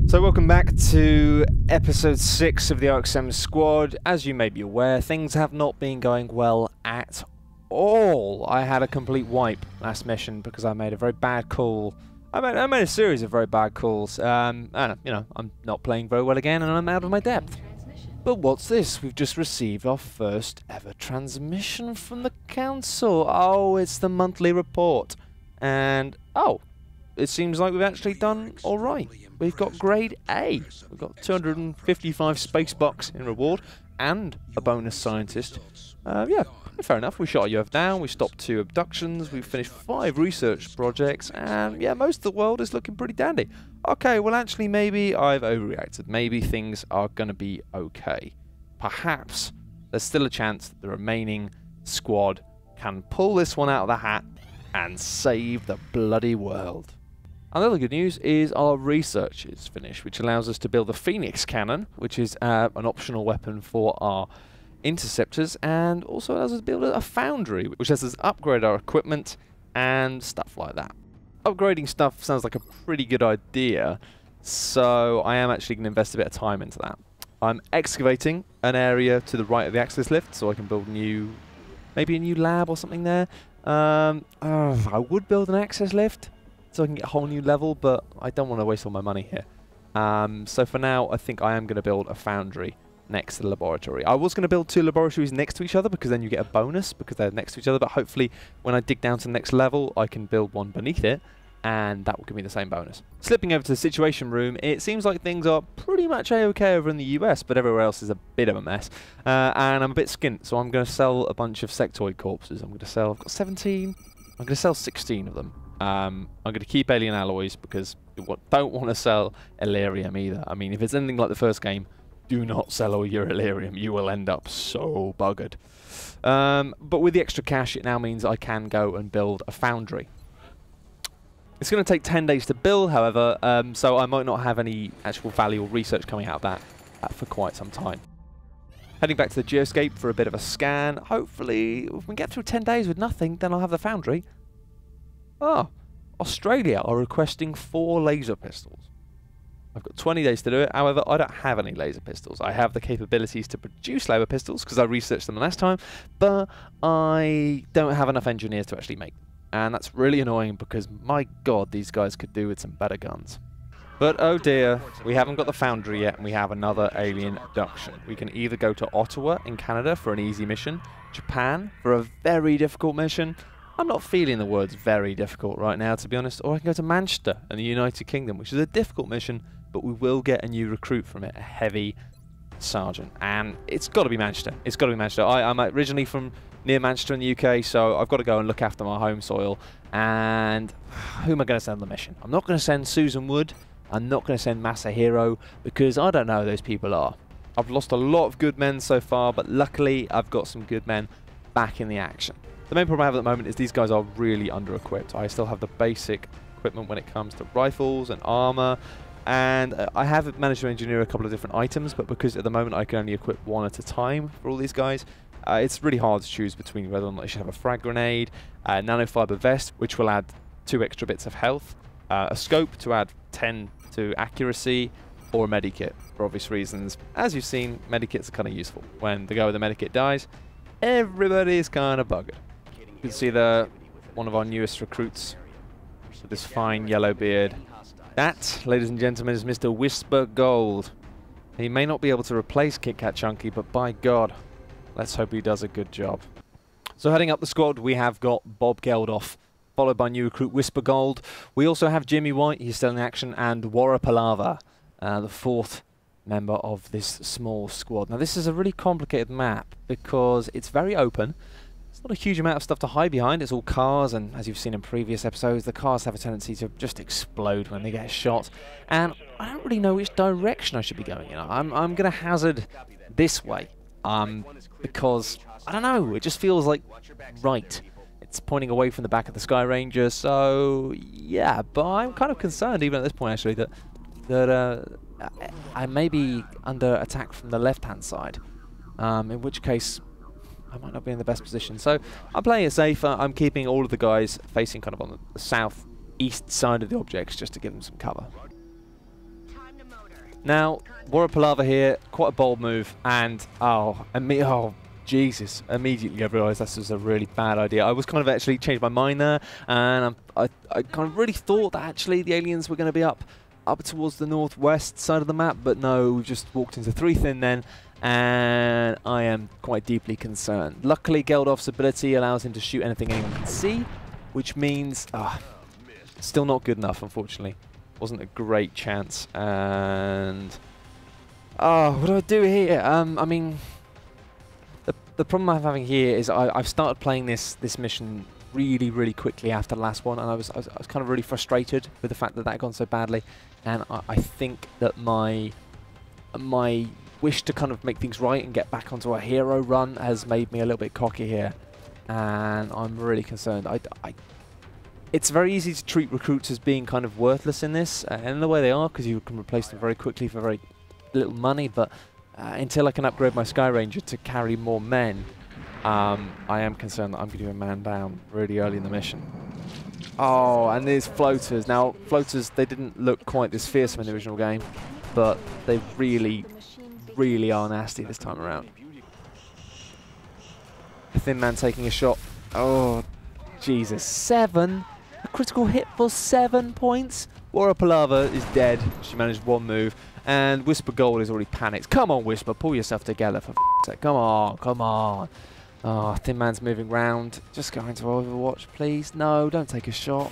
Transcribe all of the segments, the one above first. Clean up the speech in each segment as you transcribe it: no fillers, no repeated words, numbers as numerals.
So welcome back to episode 6 of the OXM squad. As you may be aware, things have not been going well at all. I had a complete wipe last mission because I made a very bad call. I made a series of very bad calls. And, you know, I'm not playing very well again and I'm out of my depth. But what's this? We've just received our first ever transmission from the council. Oh, it's the monthly report. And, oh, it seems like we've actually done alright. We've got grade A. We've got 255 space bucks in reward and a bonus scientist. Yeah, fair enough. We shot a UF down, we stopped 2 abductions, we've finished 5 research projects, and yeah, most of the world is looking pretty dandy. Okay, well actually maybe I've overreacted. Maybe things are going to be okay. Perhaps there's still a chance that the remaining squad can pull this one out of the hat and save the bloody world. And the other good news is our research is finished, which allows us to build a Phoenix cannon, which is an optional weapon for our interceptors, and also allows us to build a foundry, which lets us upgrade our equipment and stuff like that. Upgrading stuff sounds like a pretty good idea, so I am actually going to invest a bit of time into that. I'm excavating an area to the right of the access lift, so I can build maybe a new lab or something there. I would build an access lift so I can get a whole new level, but I don't want to waste all my money here. So for now, I think I am going to build a foundry next to the laboratory. I was going to build 2 laboratories next to each other because then you get a bonus because they're next to each other, but hopefully when I dig down to the next level, I can build one beneath it, and that will give me the same bonus. Slipping over to the situation room, it seems like things are pretty much a-okay over in the US, but everywhere else is a bit of a mess. And I'm a bit skint, so I'm going to sell a bunch of sectoid corpses. I've got 17. I'm going to sell 16 of them. I'm going to keep alien alloys because I don't want to sell Elerium either. I mean, if it's anything like the first game, do not sell all your Elerium. You will end up so buggered. But with the extra cash, it now means I can go and build a foundry. It's going to take 10 days to build, however, so I might not have any actual value or research coming out of that for quite some time. Heading back to the geoscape for a bit of a scan. Hopefully, if we get through 10 days with nothing, then I'll have the foundry. Oh, Australia are requesting 4 laser pistols. I've got 20 days to do it. However, I don't have any laser pistols. I have the capabilities to produce laser pistols because I researched them last time, but I don't have enough engineers to actually make them. And that's really annoying because, my god, these guys could do with some better guns. But oh dear, we haven't got the foundry yet and we have another alien abduction. We can either go to Ottawa in Canada for an easy mission, Japan for a very difficult mission. I'm not feeling the words very difficult right now, to be honest. Or I can go to Manchester in the United Kingdom, which is a difficult mission, but we will get a new recruit from it, a heavy sergeant. And it's got to be Manchester. It's got to be Manchester. I'm originally from near Manchester in the UK, so I've got to go and look after my home soil. And who am I going to send on the mission? I'm not going to send Susan Wood. I'm not going to send Masahiro, because I don't know who those people are. I've lost a lot of good men so far, but luckily I've got some good men back in the action. The main problem I have at the moment is these guys are really under-equipped. I still have the basic equipment when it comes to rifles and armor, and I have managed to engineer a couple of different items, but because at the moment I can only equip 1 at a time for all these guys, it's really hard to choose between whether or not they should have a frag grenade, a nanofiber vest, which will add 2 extra bits of health, a scope to add 10 to accuracy, or a medikit for obvious reasons. As you've seen, medikits are kind of useful. When the guy with the medikit dies, everybody is kind of buggered. You can see one of our newest recruits with this fine yellow beard. That, ladies and gentlemen, is Mr. Whisper Gold. He may not be able to replace Kit Kat Chunky, but by God, let's hope he does a good job. So heading up the squad, we have got Bob Geldof, followed by new recruit Whisper Gold. We also have Jimmy White, he's still in action, and Wara Palava, the 4th member of this small squad. Now this is a really complicated map because it's very open. There's not a huge amount of stuff to hide behind. It's all cars, and as you've seen in previous episodes, the cars have a tendency to just explode when they get shot. And I don't really know which direction I should be going in. I'm going to hazard this way because, I don't know, it just feels like right. It's pointing away from the back of the Sky Ranger, so yeah, but I'm kind of concerned even at this point actually that I may be under attack from the left-hand side, in which case I might not be in the best position. So I'm playing it safe. I'm keeping all of the guys facing kind of on the south-east side of the objects just to give them some cover. Now, Warrior Palava here, quite a bold move, and oh, Jesus, immediately I realised this was a really bad idea. I was kind of actually changed my mind there, and I kind of really thought that actually the aliens were going to be up towards the northwest side of the map, but no, we've just walked into 3 thin then, and I am quite deeply concerned. Luckily, Geldof's ability allows him to shoot anything anyone can see, which means still not good enough, unfortunately. Wasn't a great chance, and what do I do here? I mean, the problem I'm having here is I've started playing this mission really quickly after the last one, and I was kind of really frustrated with the fact that had gone so badly, and I think that my wish to kind of make things right and get back onto a hero run has made me a little bit cocky here, and I'm really concerned. It's very easy to treat recruits as being kind of worthless in this, and in the way they are, because you can replace them very quickly for very little money, but until I can upgrade my Sky Ranger to carry more men, I am concerned that I'm going to be a man down really early in the mission. Oh, and there's floaters. Now, floaters, they didn't look quite this fearsome in the original game, but they really are nasty this time around. The Thin Man taking a shot. Oh, Jesus. 7? A critical hit for 7 points? Warrior Palava is dead. She managed 1 move. And Whisper Gold is already panicked. Come on, Whisper. Pull yourself together for f***'s sake. Come on. Oh, Thin Man's moving round. Just go into Overwatch, please. No, don't take a shot.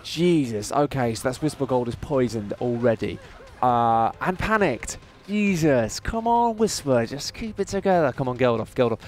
Jesus. Okay, so that's Whisper Gold is poisoned already. And panicked. Jesus. Come on, Whisper. Just keep it together. Come on, Geldof.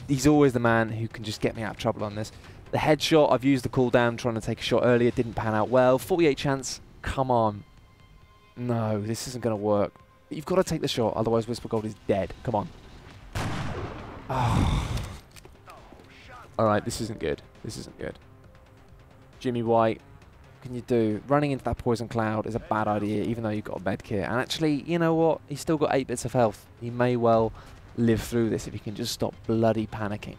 He's always the man who can just get me out of trouble on this. The headshot, I've used the cooldown trying to take a shot earlier. Didn't pan out well. 48 chance. Come on. No, this isn't going to work. You've got to take the shot, otherwise Whisper Gold is dead. Come on. Oh. Alright, this isn't good. Jimmy White, what can you do? Running into that poison cloud is a bad idea, even though you've got a med kit. And actually, you know what? He's still got 8 bits of health. He may well live through this if he can just stop bloody panicking.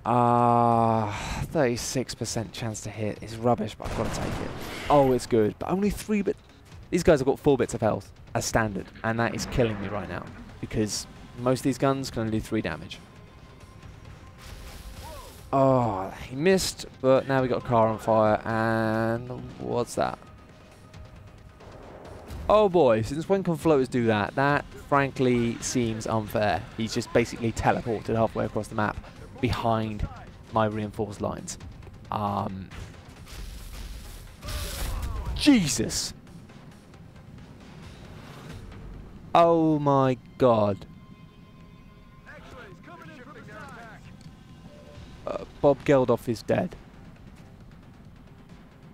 36% chance to hit is rubbish, but I've got to take it. Oh, it's good, but only 3 bits. These guys have got 4 bits of health as standard, and that is killing me right now, because most of these guns can only do 3 damage. Oh, he missed, but now we got a car on fire, and what's that? Oh boy, since when can floaters do that? That, frankly, seems unfair. He's just basically teleported halfway across the map behind my reinforced lines. Jesus! Oh my god. Bob Geldof is dead.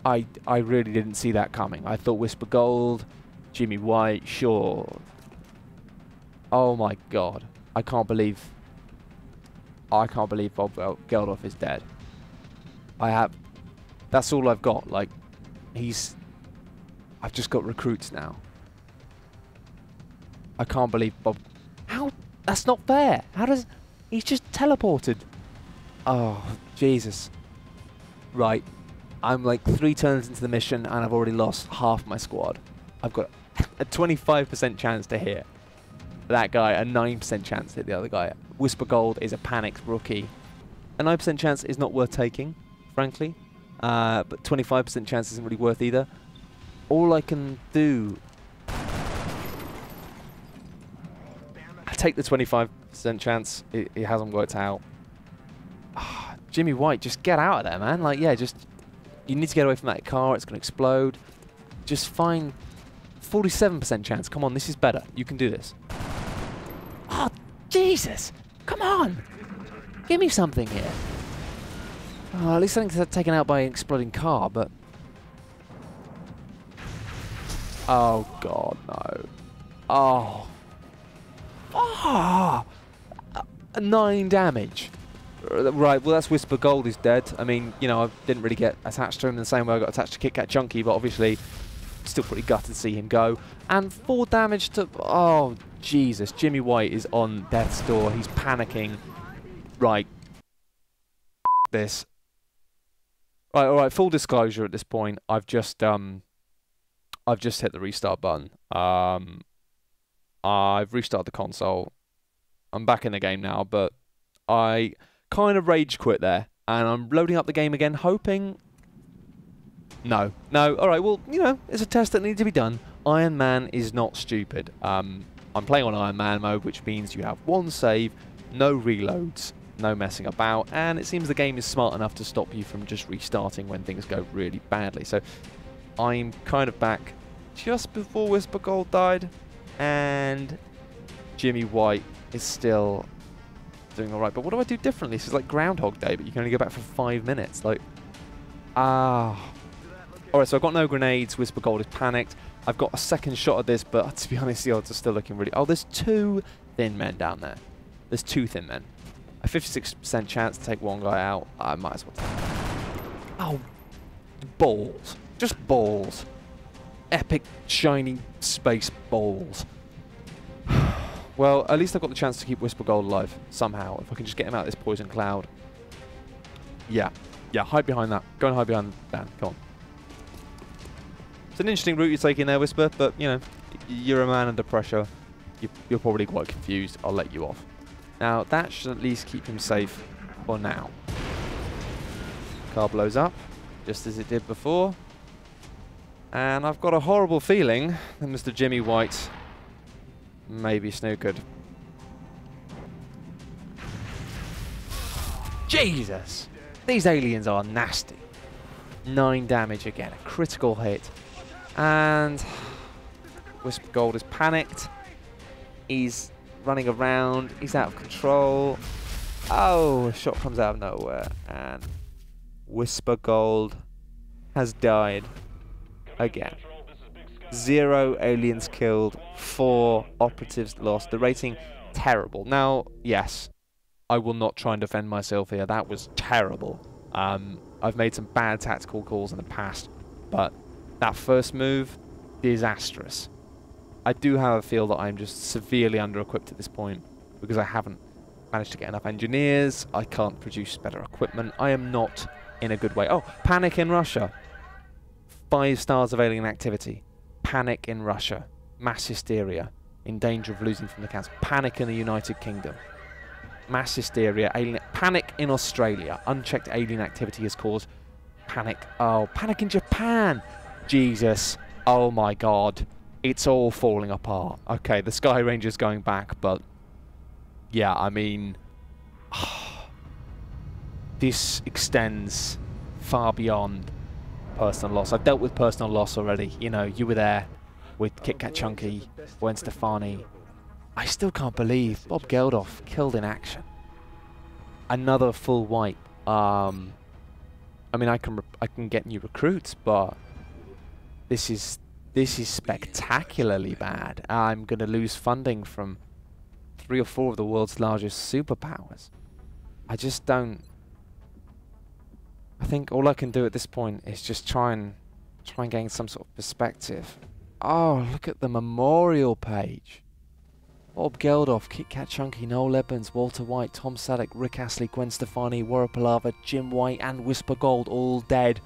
I really didn't see that coming. I thought Whisper Gold, Jimmy White, sure. Oh my god. I can't believe Bob Geldof is dead. That's all I've got. Like, I've just got recruits now. I can't believe Bob. How? That's not fair. How does... He's just teleported. Oh, Jesus. Right. I'm like 3 turns into the mission and I've already lost half my squad. I've got a 25% chance to hit that guy, a 9% chance to hit the other guy. Whisper Gold is a panicked rookie. A 9% chance is not worth taking, frankly. But 25% chance isn't really worth either. All I can do... I take the 25% chance. It hasn't worked out. Jimmy White, just get out of there, man. Like, yeah, just... You need to get away from that car. It's going to explode. Just find 47% chance. Come on, this is better. You can do this. Oh, Jesus. Come on. Give me something here. Oh, at least something's taken out by an exploding car, but... Oh, God, no. Oh. Oh. 9 damage. Right, well, that's Whisper Gold is dead. I mean, you know, I didn't really get attached to him in the same way I got attached to Kit Kat Chunky, but obviously still pretty gutted to see him go. And 4 damage to... Oh, Jesus. Jimmy White is on death's door. He's panicking. Right. This. Right, alright, full disclosure at this point. I've just I've just hit the restart button. I've restarted the console. I'm back in the game now, but I kind of rage quit there, and I'm loading up the game again, hoping... No. Alright, well, you know, it's a test that needs to be done. Iron Man is not stupid. I'm playing on Iron Man mode, which means you have one save, no reloads, no messing about, and it seems the game is smart enough to stop you from just restarting when things go really badly. So I'm kind of back just before Whisper Gold died, and Jimmy White is still doing alright. But what do I do differently? This is like Groundhog Day, but you can only go back for 5 minutes. Like, Alright, so I've got no grenades. Whisper Gold is panicked. I've got a second shot at this, but to be honest, the odds are still looking really... Oh, there's 2 thin men down there. There's 2 thin men. A 56% chance to take one guy out. I might as well take him. Oh, balls. Just balls. Epic, shiny space balls. Well, at least I've got the chance to keep Whisper Gold alive, somehow. If I can just get him out of this poison cloud. Yeah, hide behind that. Go and hide behind that. Come on. It's an interesting route you're taking there, Whisper, but, you know, you're a man under pressure. You're probably quite confused. I'll let you off. Now, that should at least keep him safe for now. Car blows up, just as it did before. And I've got a horrible feeling that Mr. Jimmy White may be snookered. Jesus! These aliens are nasty. 9 damage again, a critical hit. And Whisper Gold is panicked. He's running around. He's out of control. Oh, a shot comes out of nowhere. And Whisper Gold has died again. 0 aliens killed, 4 operatives lost. The rating, terrible. Now, yes, I will not try and defend myself here. That was terrible. I've made some bad tactical calls in the past, but that first move, disastrous. I do, however, feel that I'm just severely under-equipped at this point because I haven't managed to get enough engineers. I can't produce better equipment. I am not in a good way. Oh, panic in Russia. 5 stars of alien activity. Panic in Russia. Mass hysteria. In danger of losing from the council. Panic in the United Kingdom. Mass hysteria. Alien panic in Australia. Unchecked alien activity has caused panic. Oh, panic in Japan. Jesus. Oh my God. It's all falling apart. Okay, the Sky Ranger's going back, but yeah, I mean, this extends far beyond personal loss. I've dealt with personal loss already. You know, you were there with Kit Kat Chunky, Gwen Stefani. I still can't believe Bob Geldof killed in action. Another full wipe. I mean, I can get new recruits, but this is spectacularly bad. I'm going to lose funding from 3 or 4 of the world's largest superpowers. I just don't... I think all I can do at this point is just try and gain some sort of perspective. Oh, look at the memorial page. Bob Geldof, Kit Kat Chunky, Noel Evans, Walter White, Tom Selleck, Rick Astley, Gwen Stefani, Warren Palava, Jim White and Whisper Gold, all dead,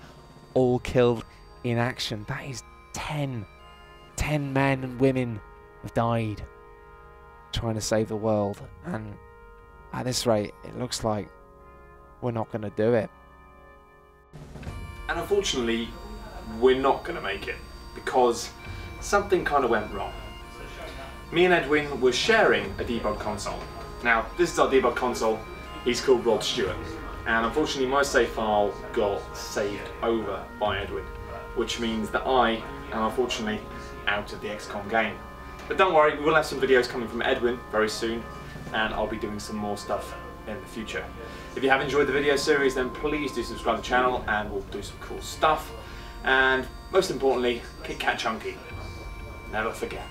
all killed in action. That is 10 men and women have died trying to save the world, and at this rate it looks like we're not going to do it. And unfortunately we're not going to make it because something kind of went wrong. Me and Edwin were sharing a debug console. Now this is our debug console. He's called Rod Stewart, and unfortunately my save file got saved over by Edwin, which means that I am unfortunately out of the XCOM game. But don't worry, we will have some videos coming from Edwin very soon, and I'll be doing some more stuff in the future. If you have enjoyed the video series, then please do subscribe to the channel and we'll do some cool stuff. And most importantly, Kit Kat Chunky. Never forget.